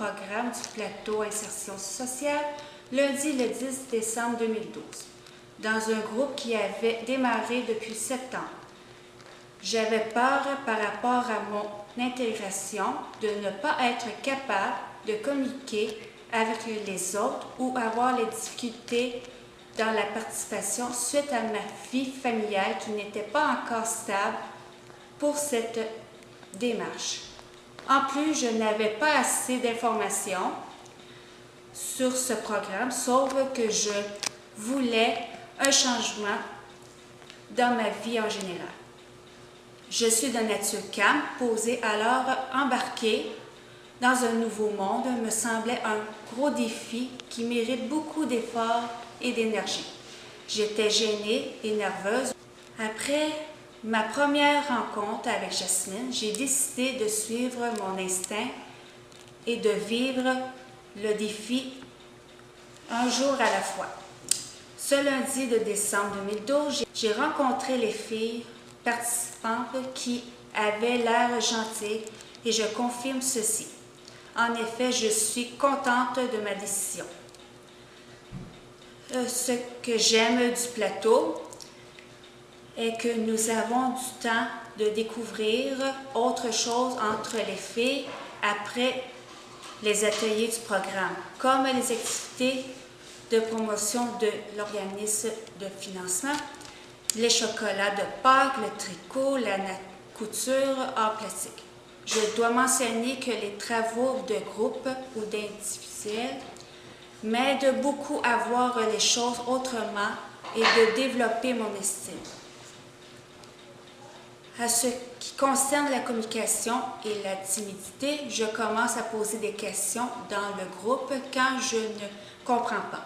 programme du plateau Insertion sociale lundi le 10 décembre 2012, dans un groupe qui avait démarré depuis septembre. J'avais peur par rapport à mon intégration de ne pas être capable de communiquer avec les autres ou avoir les difficultés dans la participation suite à ma vie familiale qui n'était pas encore stable pour cette démarche. En plus, je n'avais pas assez d'informations sur ce programme, sauf que je voulais un changement dans ma vie en général. Je suis de nature calme, posée, alors embarquer dans un nouveau monde me semblait un gros défi qui mérite beaucoup d'efforts et d'énergie. J'étais gênée et nerveuse. Après ma première rencontre avec Jasmine, j'ai décidé de suivre mon instinct et de vivre le défi un jour à la fois. Ce lundi de décembre 2012, j'ai rencontré les filles participantes qui avaient l'air gentilles et je confirme ceci. En effet, je suis contente de ma décision. Ce que j'aime du plateau est que nous avons du temps de découvrir autre chose entre les filles après les ateliers du programme, comme les activités de promotion de l'organisme de financement, les chocolats de Pâques, le tricot, la couture en plastique. Je dois mentionner que les travaux de groupe ou d'individuel m'aident beaucoup à voir les choses autrement et de développer mon estime. À ce qui concerne la communication et la timidité, je commence à poser des questions dans le groupe quand je ne comprends pas.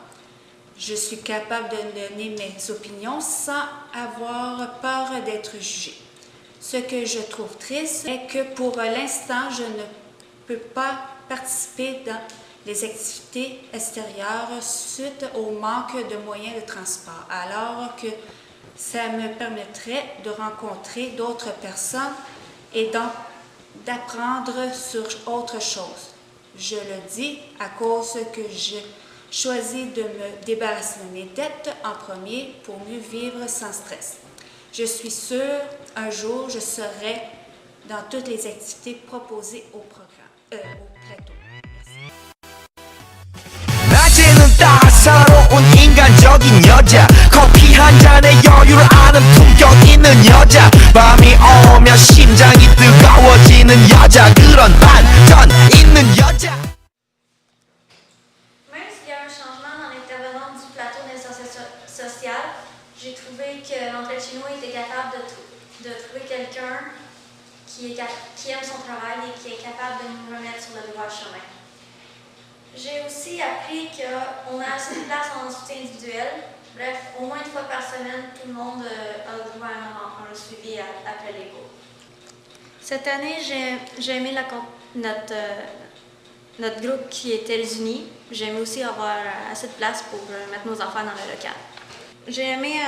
Je suis capable de donner mes opinions sans avoir peur d'être jugée. Ce que je trouve triste est que pour l'instant, je ne peux pas participer dans les activités extérieures suite au manque de moyens de transport, alors que ça me permettrait de rencontrer d'autres personnes et donc d'apprendre sur autre chose. Je le dis à cause que je choisis de me débarrasser de mes dettes en premier pour mieux vivre sans stress. Je suis sûre, un jour, je serai dans toutes les activités proposées au plateau. 낮에는 따사로운 인간적인 여자 커피 한 잔에 여유를 아는 품격 있는 여자 밤이 오면 심장이 뜨거워지는 여자 그런 반전 있는 여자. Même s'il y a un changement dans l'intervenant du plateau d'insertion sociale, j'ai trouvé que l'entraide chez nous était capable de trouver quelqu'un qui aime son travail et qui est capable de nous remettre sur le droit chemin. J'ai aussi appris qu'on a assez de place en soutien individuel. Bref, au moins une fois par semaine, tout le monde a le droit à un suivi après les cours. Cette année, j'ai aimé notre groupe qui était les unis. J'ai aimé aussi avoir assez de place pour mettre nos enfants dans le local. J'ai aimé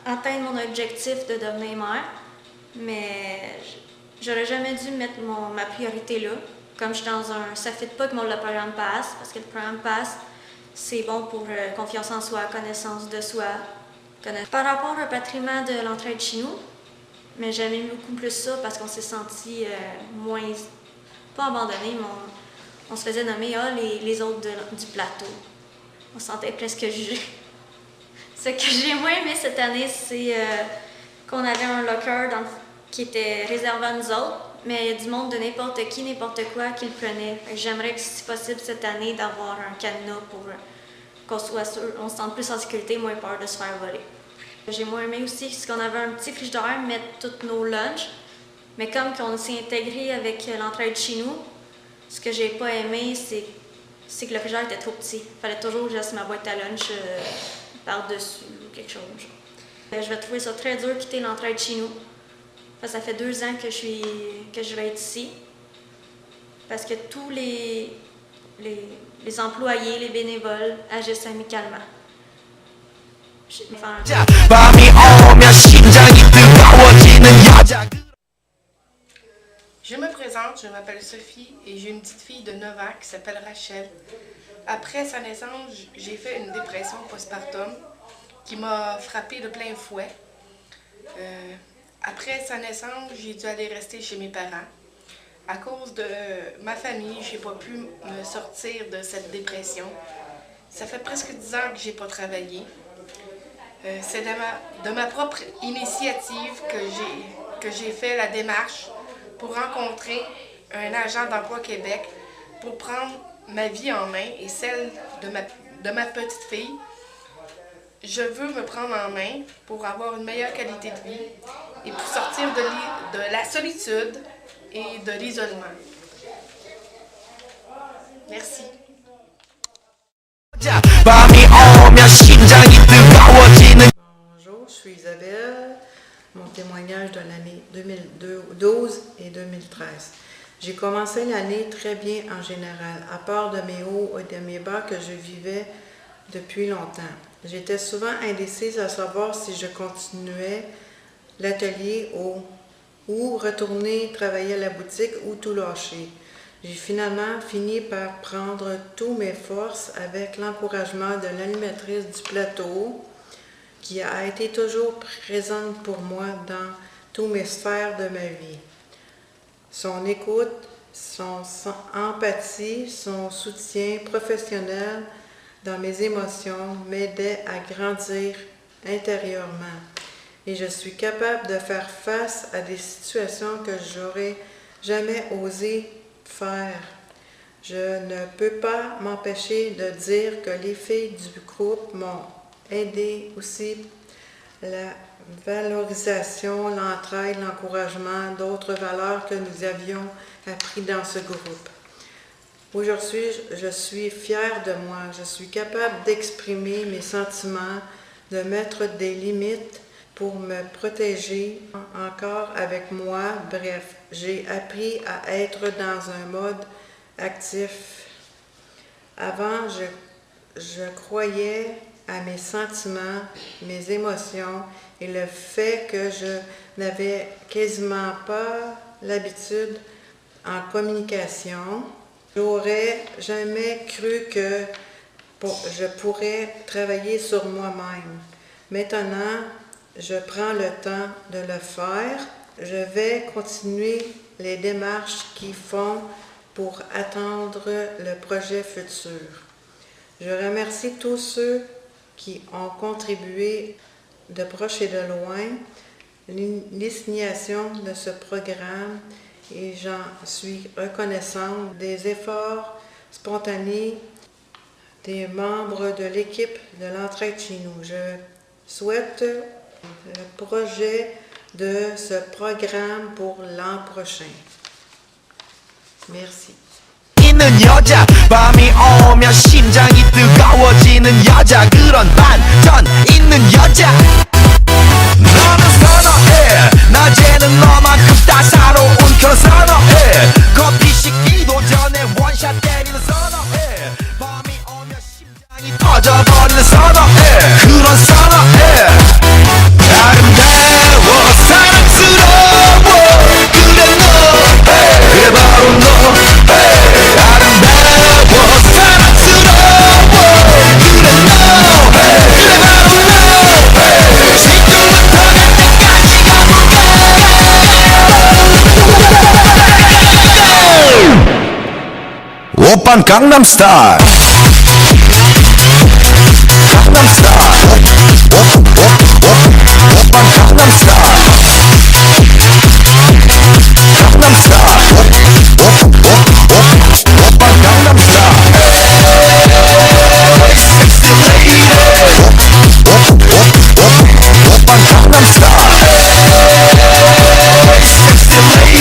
atteindre mon objectif de devenir mère, mais j'aurais jamais dû mettre ma priorité là. Comme je suis dans ça ne fit pas que le programme passe, parce que le programme passe, c'est bon pour confiance en soi, connaissance de soi. Par rapport au patrimoine de l'entraide chez nous, mais j'aimais beaucoup plus ça parce qu'on s'est senti moins, pas abandonnés, mais on se faisait nommer les autres du plateau. On se sentait presque jugés. Ce que j'ai moins aimé cette année, c'est qu'on avait un locker qui était réservé à nous autres, mais il y a du monde de n'importe qui, n'importe quoi qui le prenait. J'aimerais que, si possible, cette année, d'avoir un cadenas pour qu'on soit sûr, on se sente plus en sécurité, moins peur de se faire voler. J'ai moins aimé aussi qu'on avait un petit frigidaire pour mettre tous nos lunchs, mais comme on s'est intégré avec l'entraide chez nous, ce que j'ai pas aimé, c'est que le frigidaire était trop petit. Il fallait toujours que je laisse ma boîte à lunch par-dessus ou quelque chose. Je vais trouver ça très dur de quitter l'entraide chez nous. Ça fait 2 ans que je vais être ici. Parce que tous les employés, les bénévoles agissent amicalement. Je me présente, je m'appelle Sophie et j'ai une petite fille de 9 ans qui s'appelle Rachel. Après sa naissance, j'ai fait une dépression postpartum qui m'a frappée de plein fouet. Après sa naissance, j'ai dû aller rester chez mes parents. À cause de ma famille, j'ai pas pu me sortir de cette dépression. Ça fait presque 10 ans que j'ai pas travaillé. C'est de ma propre initiative que j'ai fait la démarche pour rencontrer un agent d'Emploi Québec pour prendre ma vie en main et celle de ma petite fille. Je veux me prendre en main pour avoir une meilleure qualité de vie et pour sortir de la solitude et de l'isolement. Merci. Bonjour, je suis Isabelle. Mon témoignage de l'année 2012 et 2013. J'ai commencé l'année très bien en général, à part de mes hauts et de mes bas que je vivais depuis longtemps. J'étais souvent indécise à savoir si je continuais l'atelier ou retourner travailler à la boutique ou tout lâcher. J'ai finalement fini par prendre toutes mes forces avec l'encouragement de l'animatrice du plateau qui a été toujours présente pour moi dans toutes mes sphères de ma vie. Son écoute, son empathie, son soutien professionnel dans mes émotions m'aidaient à grandir intérieurement. Et je suis capable de faire face à des situations que j'aurais jamais osé faire. Je ne peux pas m'empêcher de dire que les filles du groupe m'ont aidé aussi. La valorisation, l'entraide, l'encouragement, d'autres valeurs que nous avions appris dans ce groupe. Aujourd'hui, je suis fière de moi. Je suis capable d'exprimer mes sentiments, de mettre des limites pour me protéger encore avec moi. Bref, j'ai appris à être dans un mode actif. Avant, je croyais à mes sentiments, mes émotions et le fait que je n'avais quasiment pas l'habitude en communication. J'aurais jamais cru que je pourrais travailler sur moi-même. Maintenant, je prends le temps de le faire. Je vais continuer les démarches qui font pour atteindre le projet futur. Je remercie tous ceux qui ont contribué de proche et de loin l'initiation de ce programme et j'en suis reconnaissante des efforts spontanés des membres de l'équipe de l'entraide chez nous. Je souhaite le projet de ce programme pour l'an prochain. Merci. 있는 여자 밤이 오면 심장이 뜨거워지는 여자 그런 반전 있는 여자 너는 선어해 낮에는 너만큼 따사로운 그런 선어해 커피 식기도 전에 원샷 때리는 선어해 밤이 오면 심장이 터져버리는 선어해 그런 선어해 아름다워 사랑스러워 그래 너 그래 바로 너 오빤 강남스타일 강남스타일 오빤 강남스타일 강남스타일 오빤 강남스타일 섹시 레이디 오빤 강남스타일 섹시 레이디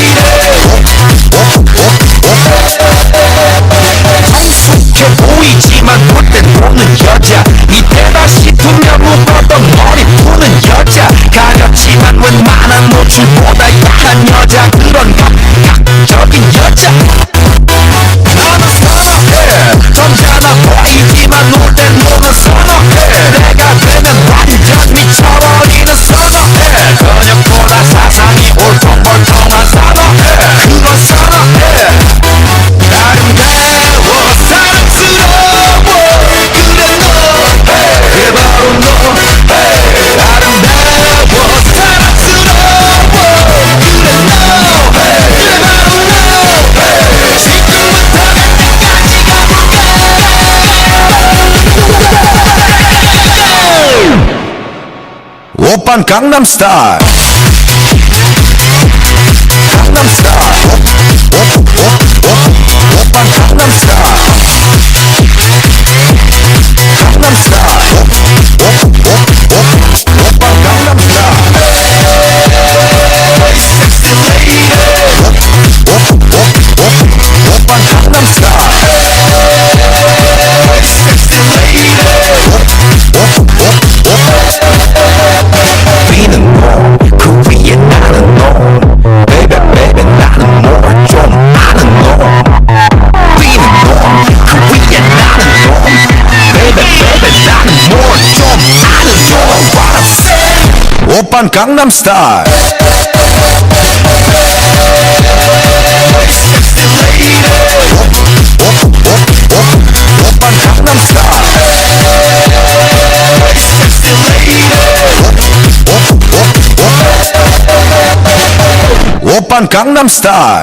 성숙해 보이지만 볼 땐 보는 여자 이때다 싶으면 묶었던 머리 푸는 여자 가렸지만 웬만한 노출보다 야한 여자 그런 감각적인 여자 나는 선어해 점잖아 보이지만 놀 땐 노는 선어해 내가 되면 완전 미쳐버리는 선어해 근육보다 사상이 올통벌통한 선어해 그런 오빤 강남스타일 강남스타일 오빤 강남스타일 강남스타일 오빤 강남스타일 Sexy lady 오빤 강남스타일 Sexy lady 우리는 놈그 위에 나는 놈 Baby baby 나는 뭘 좀 아는 놈 우리는 놈그 위에 나는 놈 Baby baby 나는 뭘 좀 아는 놈 What I'm saying 오빤 강남스타일 Sexy lady 오빤 강남스타일 Sexy lady 오빤 강남스타일